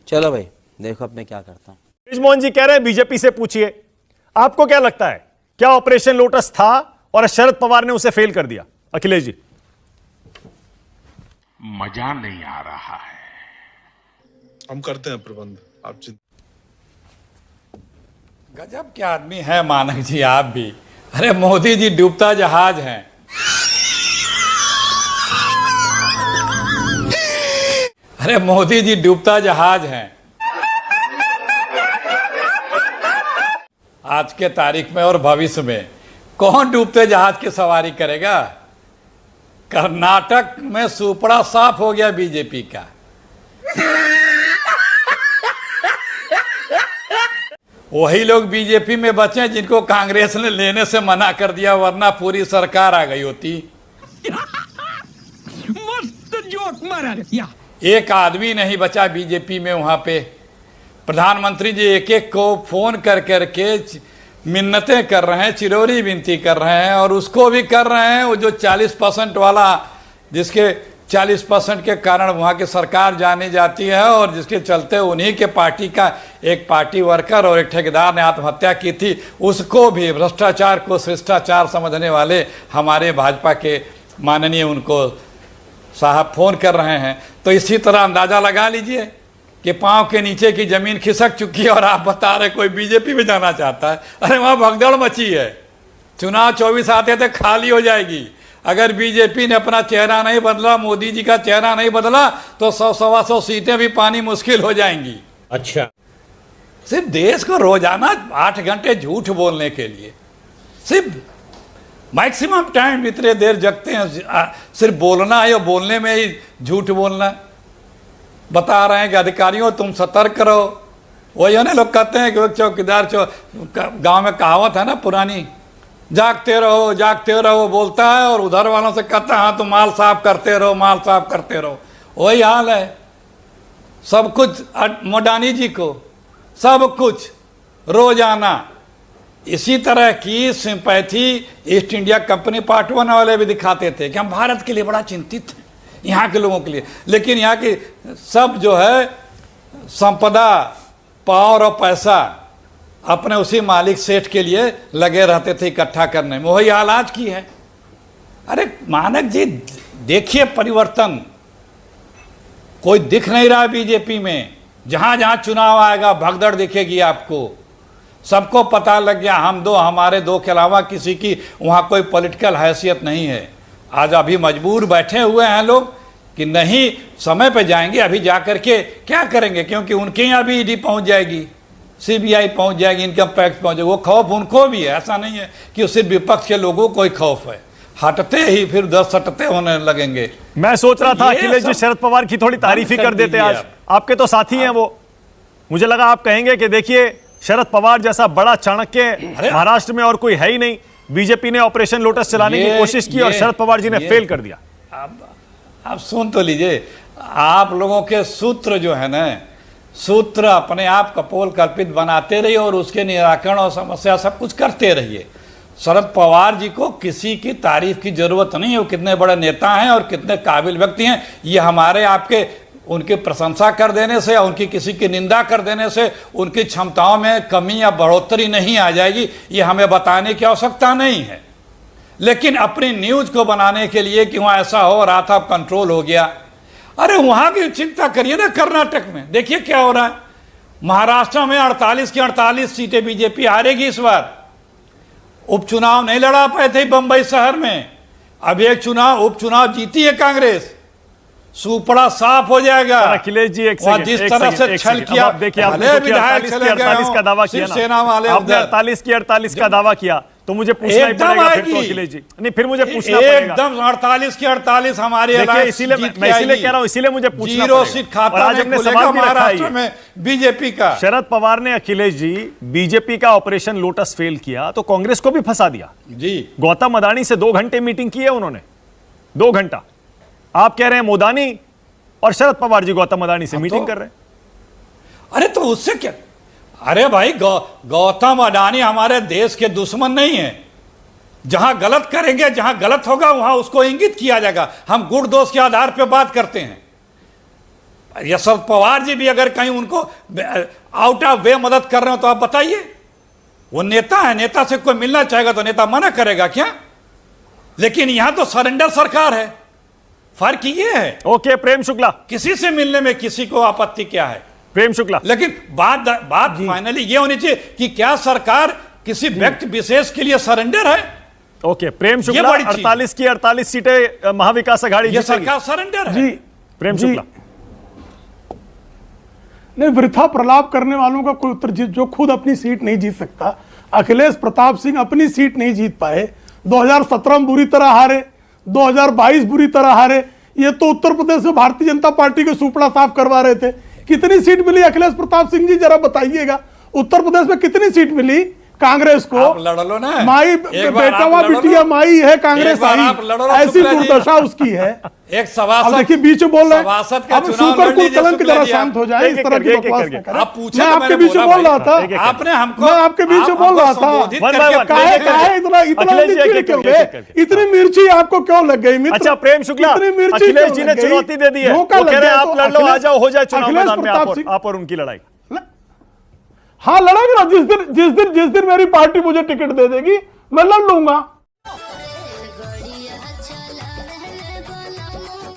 चलो भाई देखो अब मैं क्या करता हूँ। ब्रिजमोहन जी कह रहे हैं बीजेपी से पूछिए, आपको क्या लगता है क्या ऑपरेशन लोटस था और शरद पवार ने उसे फेल कर दिया? अखिलेश जी। मजा नहीं आ रहा है। हम करते हैं प्रबंध, आप गजब के आदमी है मानक जी आप भी। अरे मोदी जी डूबता जहाज हैं। अरे मोदी जी डूबता जहाज हैं। आज के तारीख में और भविष्य में कौन डूबते जहाज की सवारी करेगा? कर्नाटक में सुपड़ा साफ हो गया बीजेपी का। वही लोग बीजेपी में बचे जिनको कांग्रेस ने लेने से मना कर दिया, वरना पूरी सरकार आ गई होती। मस्त जोक मारा। एक आदमी नहीं बचा बीजेपी में। वहां पे प्रधानमंत्री जी एक एक को फोन कर करके मिन्नतें कर रहे हैं, चिरौरी विनती कर रहे हैं, और उसको भी कर रहे हैं वो जो 40% वाला, जिसके 40% के कारण वहाँ की सरकार जानी जाती है और जिसके चलते उन्हीं के पार्टी का एक पार्टी वर्कर और एक ठेकेदार ने आत्महत्या की थी, उसको भी भ्रष्टाचार को शिष्टाचार समझने वाले हमारे भाजपा के माननीय उनको साहब फोन कर रहे हैं। तो इसी तरह अंदाजा लगा लीजिए कि पांव के नीचे की जमीन खिसक चुकी है और आप बता रहे कोई बीजेपी में जाना चाहता है। अरे वहाँ भगदड़ मची है। चुनाव 24 आते थे, खाली हो जाएगी। अगर बीजेपी ने अपना चेहरा नहीं बदला, मोदी जी का चेहरा नहीं बदला, तो 100-125 सीटें भी पानी मुश्किल हो जाएंगी। अच्छा, सिर्फ देश को रोजाना 8 घंटे झूठ बोलने के लिए, सिर्फ मैक्सिमम टाइम इतने देर जगते हैं, सिर्फ बोलना है और बोलने में ही झूठ बोलना। बता रहे हैं कि अधिकारियों तुम सतर्क रहो। वही है ना, लोग कहते हैं कि चौकीदार गांव में कहावत है ना पुरानी, जागते रहो बोलता है और उधर वालों से कहता है हाँ तो माल साफ करते रहो, माल साफ करते रहो। वही हाल है सब कुछ मोडानी जी को, सब कुछ रोजाना। इसी तरह की sympathy east India company part 1 वाले भी दिखाते थे कि हम भारत के लिए बड़ा चिंतित हैं, यहाँ के लोगों के लिए। लेकिन यहाँ की सब जो है संपदा, पावर और पैसा अपने उसी मालिक सेठ के लिए लगे रहते थे इकट्ठा करने में। वही हाल आज की है। अरे मानक जी देखिए परिवर्तन कोई दिख नहीं रहा बीजेपी में। जहां जहां चुनाव आएगा भगदड़ दिखेगी आपको। सबको पता लग गया हमारे दो के अलावा किसी की वहां कोई पॉलिटिकल हैसियत नहीं है। आज अभी मजबूर बैठे हुए हैं लोग कि नहीं समय पे जाएंगे, अभी जाकर के क्या करेंगे, क्योंकि उनके यहाँ भी ईडी पहुंच जाएगी, सीबीआई पहुंच जाएगी, इनकम टैक्स पहुंचेगा। वो खौफ उनको भी है, ऐसा नहीं है कि सिर्फ विपक्ष के लोगों को ही खौफ है। हटते ही फिर 10 सटते होने लगेंगे। मैं सोच रहा था अखिलेश जी शरद पवार की थोड़ी तारीफ ही कर देते आज। आपके तो साथी हैं वो। मुझे लगा आप कहेंगे कि देखिए शरद पवार जैसा बड़ा चाणक्य महाराष्ट्र में और कोई है ही नहीं। बीजेपी ने ऑपरेशन लोटस चलाने की कोशिश की और शरद पवार जी ने फेल कर दिया। आप सुन तो लीजिए, आप लोगों के सूत्र जो है ना, सूत्र अपने आप कपोल कल्पित बनाते रहिए और उसके निराकरण और समस्या सब कुछ करते रहिए। शरद पवार जी को किसी की तारीफ की जरूरत नहीं है। वो कितने बड़े नेता हैं और कितने काबिल व्यक्ति हैं, ये हमारे आपके उनकी प्रशंसा कर देने से या उनकी किसी की निंदा कर देने से उनकी क्षमताओं में कमी या बढ़ोतरी नहीं आ जाएगी, ये हमें बताने की आवश्यकता नहीं है। लेकिन अपनी न्यूज को बनाने के लिए कि वहां ऐसा हो रहा था, कंट्रोल हो गया। अरे वहां की चिंता करिए ना। कर्नाटक में देखिए क्या हो रहा है। महाराष्ट्र में 48 की 48 सीटें बीजेपी हारेगी इस बार। उपचुनाव नहीं लड़ा पाए थे बंबई शहर में, अब एक उपचुनाव जीती है कांग्रेस। सुपड़ा साफ हो जाएगा। अखिलेश जी एक सेकंड, जिस तरह से छल किया, देखिए आपने 48 का दावा किया ना, सेना वाले आपने 48 का दावा किया, तो मुझे पूछना ही पड़ेगा फिर तो अखिलेश जी। नहीं, फिर मुझे पूछना पड़ेगा। एकदम 48 की 48 हमारे इसीलिए मैं इसीलिए कह रहा हूं, इसीलिए मुझे पूछना पड़ेगा। 0 सीट खाता महाराष्ट्र में बीजेपी का। शरद पवार ने अखिलेश जी बीजेपी का ऑपरेशन लोटस फेल किया तो कांग्रेस को भी फंसा दिया जी। गौतम अडानी से 2 घंटे मीटिंग की है उन्होंने, 2 घंटा। आप कह रहे हैं मोदानी और शरद पवार जी गौतम अडानी से मीटिंग कर रहे हैं। अरे तो उससे क्या? अरे भाई गौतम अडानी हमारे देश के दुश्मन नहीं है। जहां गलत करेंगे, जहां गलत होगा वहां उसको इंगित किया जाएगा। हम गुण दोष के आधार पर बात करते हैं। यशवंत पवार जी भी अगर कहीं उनको आउट ऑफ वे मदद कर रहे हो तो आप बताइए। वो नेता है, नेता से कोई मिलना चाहेगा तो नेता मना करेगा क्या? लेकिन यहां तो सरेंडर सरकार है, फर्क ये है। ओके प्रेम शुक्ला, किसी से मिलने में किसी को आपत्ति क्या है? प्रेम शुक्ला, लेकिन बात फाइनली ये होनी चाहिए कि क्या सरकार किसी व्यक्ति विशेष के लिए सरेंडर है? ओके प्रेम शुक्ला, 48 की 48 सीटें महाविकास आघाड़ी ये जीतेगी। सरकार सरेंडर है। जी प्रेम जी। शुक्ला, नहीं, वृथा प्रलाप करने वालों का कोई उत्तर जो खुद अपनी सीट नहीं जीत सकता। अखिलेश प्रताप सिंह अपनी सीट नहीं जीत पाए, 2017 में बुरी तरह हारे, 2022 बुरी तरह हारे। ये तो उत्तर प्रदेश में भारतीय जनता पार्टी के सुपड़ा साफ करवा रहे थे। कितनी सीट मिली अखिलेश प्रताप सिंह जी, जरा बताइएगा। उत्तर प्रदेश में कितनी सीट मिली कांग्रेस को? आप लड़ लो ना, माई बेटावा बिटिया माई है कांग्रेस आई, ऐसी दुर्दशा उसकी है। एक सभासद, अब देखिए बीच में बोल रहे सभासद का हैं। अब चुनाव शुक्र लड़ को लीजिए, कलंक शुक्ला जरा जी, शांत हो जाए, इस तरह की बकवास ना करें। आप पूछे मैं तो आपके मैंने बीच में बोला बोल रहा भाई। था, आपने हमको, मैं आपके बीच में बोल रहा था। काहे इतना चिड़ क्यों गए? इतनी मिर्ची आपको क्यों लग गई मित्र? अच्छा प्रेम शुक्ला, इतनी मिर्ची अखिलेश क्यों जी लग ने गई? चुनौती दे दी है, धोखा वो लग कह रहे हैं गया आप तो लड़ लो, आ जाओ, हो जाए चुनाव अखिलेश मैदान में प्रताप सिंह- आप और उनकी लड़ाई। हाँ लड़ेंगे ना, जिस दिन मेरी पार्टी मुझे टिकट दे देगी मैं लड़ लूंगा।